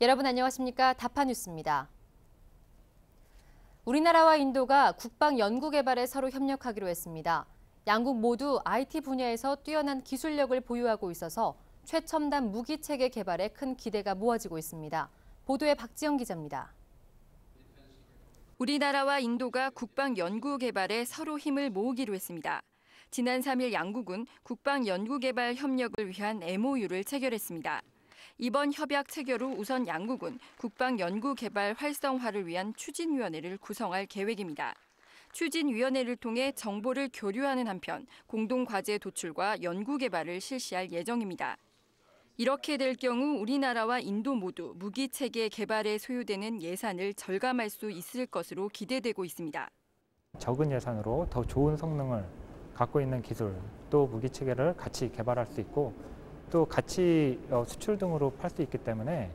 여러분 안녕하십니까? 다파뉴스입니다. 우리나라와 인도가 국방 연구 개발에 서로 협력하기로 했습니다. 양국 모두 IT 분야에서 뛰어난 기술력을 보유하고 있어서 최첨단 무기 체계 개발에 큰 기대가 모아지고 있습니다. 보도에 박지영 기자입니다. 우리나라와 인도가 국방 연구 개발에 서로 힘을 모으기로 했습니다. 지난 3일 양국은 국방 연구 개발 협력을 위한 MOU를 체결했습니다. 이번 협약 체결 후 우선 양국은 국방 연구 개발 활성화를 위한 추진위원회를 구성할 계획입니다. 추진위원회를 통해 정보를 교류하는 한편 공동 과제 도출과 연구 개발을 실시할 예정입니다. 이렇게 될 경우 우리나라와 인도 모두 무기 체계 개발에 소요되는 예산을 절감할 수 있을 것으로 기대되고 있습니다. 적은 예산으로 더 좋은 성능을 갖고 있는 기술, 또 무기 체계를 같이 개발할 수 있고 또 같이 수출 등으로 팔 수 있기 때문에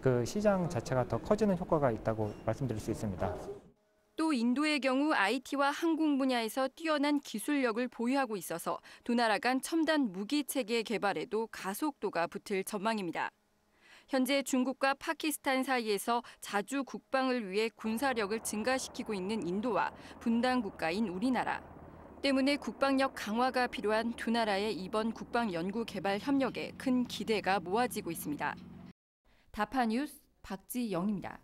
그 시장 자체가 더 커지는 효과가 있다고 말씀드릴 수 있습니다. 또 인도의 경우 IT와 항공 분야에서 뛰어난 기술력을 보유하고 있어서 두 나라 간 첨단 무기 체계 개발에도 가속도가 붙을 전망입니다. 현재 중국과 파키스탄 사이에서 자주 국방을 위해 군사력을 증가시키고 있는 인도와 분단 국가인 우리나라. 때문에 국방력 강화가 필요한 두 나라의 이번 국방 연구 개발 협력에 큰 기대가 모아지고 있습니다. 다파뉴스 박지영입니다.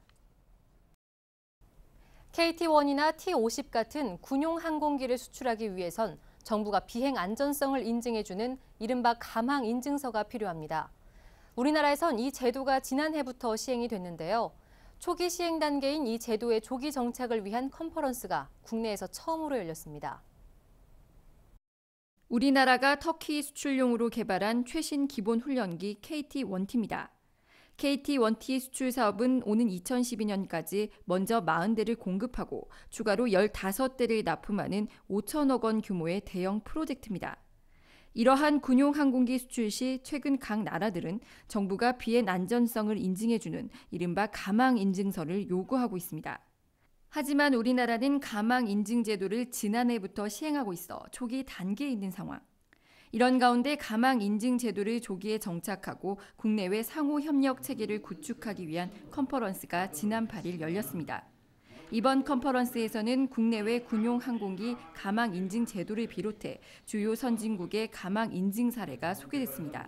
KT-1이나 T-50 같은 군용 항공기를 수출하기 위해선 정부가 비행 안전성을 인증해주는 이른바 가망 인증서가 필요합니다. 우리나라에선 이 제도가 지난해부터 시행이 됐는데요. 초기 시행 단계인 이 제도의 조기 정착을 위한 컨퍼런스가 국내에서 처음으로 열렸습니다. 우리나라가 터키 수출용으로 개발한 최신 기본 훈련기 KT-1T입니다. KT-1T 수출 사업은 오는 2012년까지 먼저 40대를 공급하고 추가로 15대를 납품하는 5천억 원 규모의 대형 프로젝트입니다. 이러한 군용 항공기 수출 시 최근 각 나라들은 정부가 비행 안전성을 인증해주는 이른바 가망 인증서를 요구하고 있습니다. 하지만 우리나라는 가망 인증 제도를 지난해부터 시행하고 있어 초기 단계에 있는 상황. 이런 가운데 가망 인증 제도를 조기에 정착하고 국내외 상호 협력 체계를 구축하기 위한 컨퍼런스가 지난 8일 열렸습니다. 이번 컨퍼런스에서는 국내외 군용 항공기 가망 인증 제도를 비롯해 주요 선진국의 가망 인증 사례가 소개됐습니다.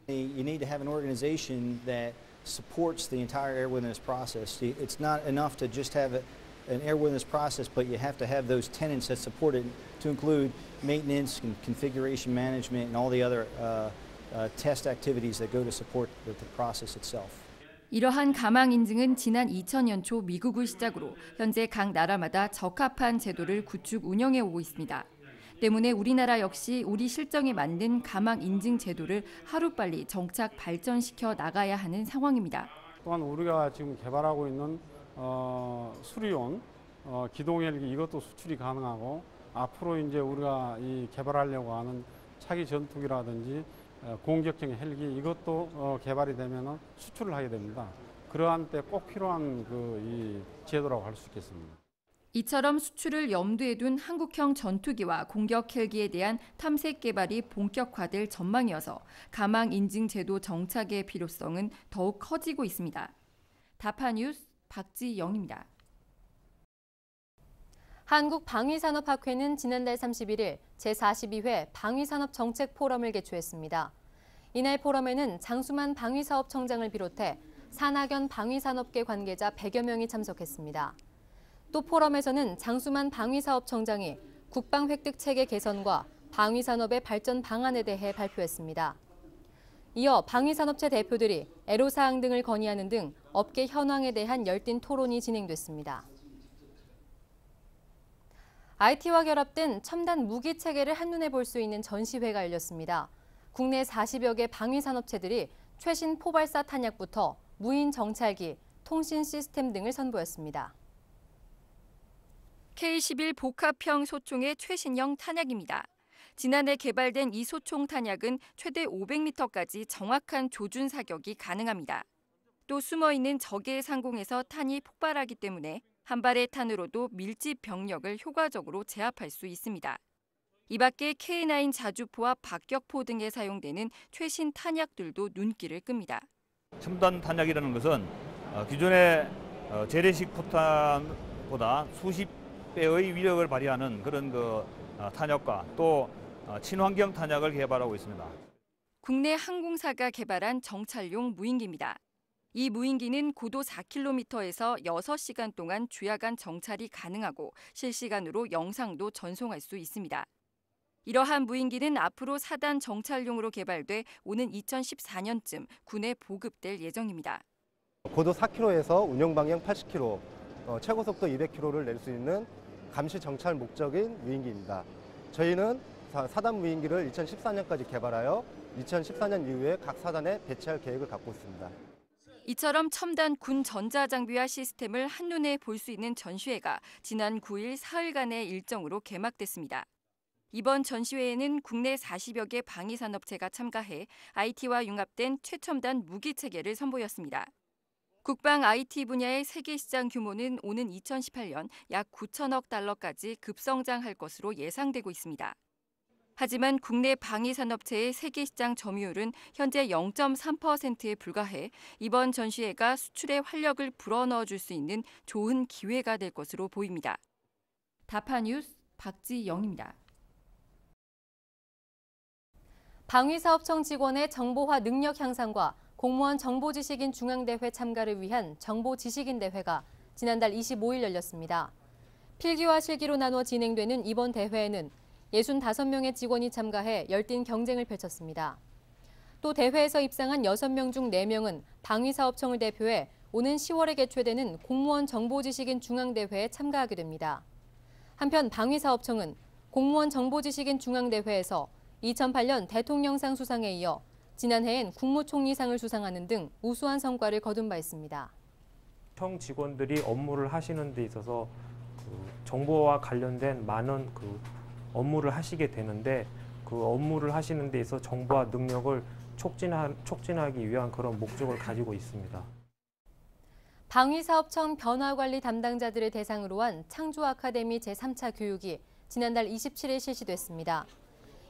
You need to have an organization that supports the entire airworthiness process. It's not enough to just have an airworthiness process, but you have to have those tenets that support it to include maintenance and configuration management and all the other test activities that go to support the process itself. 이러한 가망 인증은 지난 2000년 초 미국을 시작으로 현재 각 나라마다 적합한 제도를 구축 운영해 오고 있습니다. 때문에 우리나라 역시 우리 실정에 맞는 가망 인증 제도를 하루빨리 정착 발전시켜 나가야 하는 상황입니다. 또한 우리가 지금 개발하고 있는 수리용 기동 헬기 이것도 수출이 가능하고 앞으로 이제 우리가 이 개발하려고 하는 차기 전투기라든지 공격형 헬기 이것도 개발이 되면은 수출을 하게 됩니다. 그러한 때 꼭 필요한 이 제도라고 할 수 있겠습니다. 이처럼 수출을 염두에 둔 한국형 전투기와 공격 헬기에 대한 탐색 개발이 본격화될 전망이어서 가망 인증 제도 정착의 필요성은 더욱 커지고 있습니다. 다파뉴스 박지영입니다. 한국방위산업학회는 지난달 31일 제42회 방위산업 정책 포럼을 개최했습니다. 이날 포럼에는 장수만 방위사업청장을 비롯해 산학연 방위산업계 관계자 100여 명이 참석했습니다. 또 포럼에서는 장수만 방위사업청장이 국방 획득 체계 개선과 방위산업의 발전 방안에 대해 발표했습니다. 이어 방위산업체 대표들이 애로사항 등을 건의하는 등 업계 현황에 대한 열띤 토론이 진행됐습니다. IT와 결합된 첨단 무기 체계를 한눈에 볼 수 있는 전시회가 열렸습니다. 국내 40여 개 방위산업체들이 최신 포발사 탄약부터 무인 정찰기, 통신 시스템 등을 선보였습니다. K11 복합형 소총의 최신형 탄약입니다. 지난해 개발된 이 소총 탄약은 최대 500m까지 정확한 조준 사격이 가능합니다. 또 숨어있는 적의 상공에서 탄이 폭발하기 때문에 한 발의 탄으로도 밀집 병력을 효과적으로 제압할 수 있습니다. 이 밖에 K9 자주포와 박격포 등에 사용되는 최신 탄약들도 눈길을 끕니다. 첨단 탄약이라는 것은 기존의 재래식 포탄보다 수십 배의 위력을 발휘하는 그런 탄약과 또 친환경 탄약을 개발하고 있습니다. 국내 항공사가 개발한 정찰용 무인기입니다. 이 무인기는 고도 4km에서 6시간 동안 주야간 정찰이 가능하고 실시간으로 영상도 전송할 수 있습니다. 이러한 무인기는 앞으로 4단 정찰용으로 개발돼 오는 2014년쯤 군에 보급될 예정입니다. 고도 4km에서 운용 방향 80km, 최고 속도 200km를 낼 수 있는 감시 정찰 목적인 무인기입니다. 저희는 4단 무인기를 2014년까지 개발하여 2014년 이후에 각 4단에 배치할 계획을 갖고 있습니다. 이처럼 첨단 군 전자장비와 시스템을 한눈에 볼 수 있는 전시회가 지난 9일 사흘간의 일정으로 개막됐습니다. 이번 전시회에는 국내 40여 개 방위산업체가 참가해 IT와 융합된 최첨단 무기 체계를 선보였습니다. 국방 IT 분야의 세계 시장 규모는 오는 2018년 약 9천억 달러까지 급성장할 것으로 예상되고 있습니다. 하지만 국내 방위산업체의 세계 시장 점유율은 현재 0.3%에 불과해 이번 전시회가 수출의 활력을 불어넣어 줄 수 있는 좋은 기회가 될 것으로 보입니다. 다파뉴스 박지영입니다. 방위사업청 직원의 정보화 능력 향상과 공무원 정보지식인 중앙대회 참가를 위한 정보지식인 대회가 지난달 25일 열렸습니다. 필기와 실기로 나눠 진행되는 이번 대회에는 65명의 직원이 참가해 열띤 경쟁을 펼쳤습니다. 또 대회에서 입상한 6명 중 4명은 방위사업청을 대표해 오는 10월에 개최되는 공무원 정보지식인 중앙대회에 참가하게 됩니다. 한편 방위사업청은 공무원 정보지식인 중앙대회에서 2008년 대통령상 수상에 이어 지난해엔 국무총리상을 수상하는 등 우수한 성과를 거둔 바 있습니다. 청 직원들이 업무를 하시는 데 있어서 정보와 관련된 많은 업무를 하시게 되는데 그 업무를 하시는 데 있어서 정보화 능력을 촉진하기 위한 그런 목적을 가지고 있습니다. 방위사업청 변화관리 담당자들을 대상으로 한 창조아카데미 제3차 교육이 지난달 27일 실시됐습니다.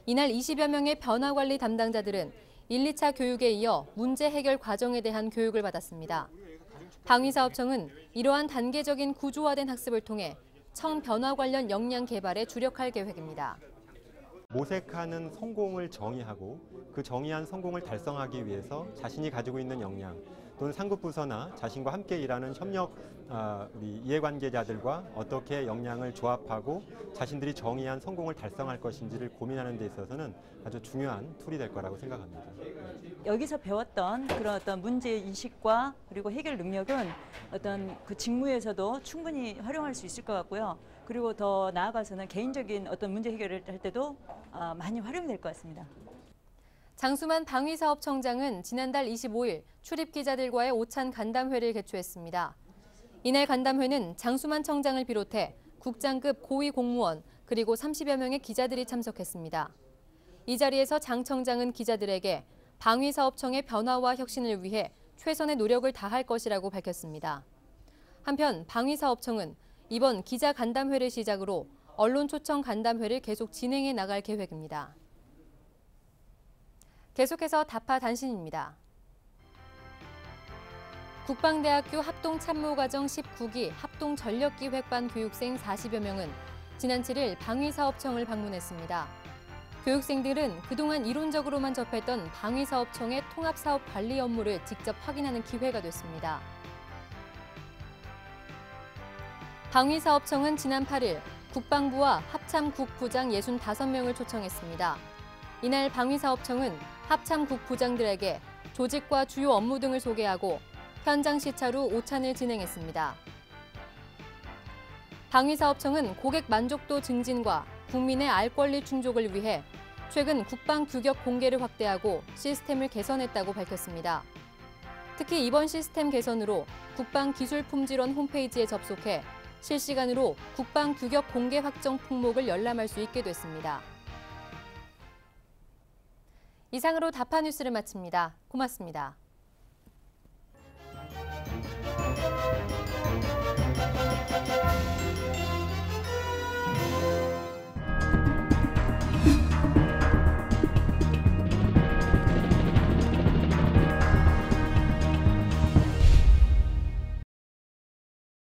이날 20여 명의 변화관리 담당자들은 1, 2차 교육에 이어 문제 해결 과정에 대한 교육을 받았습니다. 방위사업청은 이러한 단계적인 구조화된 학습을 통해 청 변화 관련 역량 개발에 주력할 계획입니다. 모색하는 성공을 정의하고 그 정의한 성공을 달성하기 위해서 자신이 가지고 있는 역량 또는 상급 부서나 자신과 함께 일하는 협력 우리 이해관계자들과 어떻게 역량을 조합하고 자신들이 정의한 성공을 달성할 것인지를 고민하는 데 있어서는 아주 중요한 툴이 될 거라고 생각합니다. 여기서 배웠던 그런 어떤 문제 인식과 그리고 해결 능력은 어떤 그 직무에서도 충분히 활용할 수 있을 것 같고요. 그리고 더 나아가서는 개인적인 어떤 문제 해결을 할 때도 많이 활용될 것 같습니다. 장수만 방위사업청장은 지난달 25일 출입 기자들과의 오찬 간담회를 개최했습니다. 이날 간담회는 장수만 청장을 비롯해 국장급 고위 공무원 그리고 30여 명의 기자들이 참석했습니다. 이 자리에서 장 청장은 기자들에게 방위사업청의 변화와 혁신을 위해 최선의 노력을 다할 것이라고 밝혔습니다. 한편 방위사업청은 이번 기자 간담회를 시작으로 언론 초청 간담회를 계속 진행해 나갈 계획입니다. 계속해서 다파 단신입니다. 국방대학교 합동참모과정 19기 합동전력기획반 교육생 40여 명은 지난 7일 방위사업청을 방문했습니다. 교육생들은 그동안 이론적으로만 접했던 방위사업청의 통합사업 관리 업무를 직접 확인하는 기회가 됐습니다. 방위사업청은 지난 8일 국방부와 합참국부장 65명을 초청했습니다. 이날 방위사업청은 합참국부장들에게 조직과 주요 업무 등을 소개하고 현장 시찰 후 오찬을 진행했습니다. 방위사업청은 고객 만족도 증진과 국민의 알 권리 충족을 위해 최근 국방 규격 공개를 확대하고 시스템을 개선했다고 밝혔습니다. 특히 이번 시스템 개선으로 국방기술품질원 홈페이지에 접속해 실시간으로 국방 규격 공개 확정 품목을 열람할 수 있게 됐습니다. 이상으로 다파 뉴스를 마칩니다. 고맙습니다.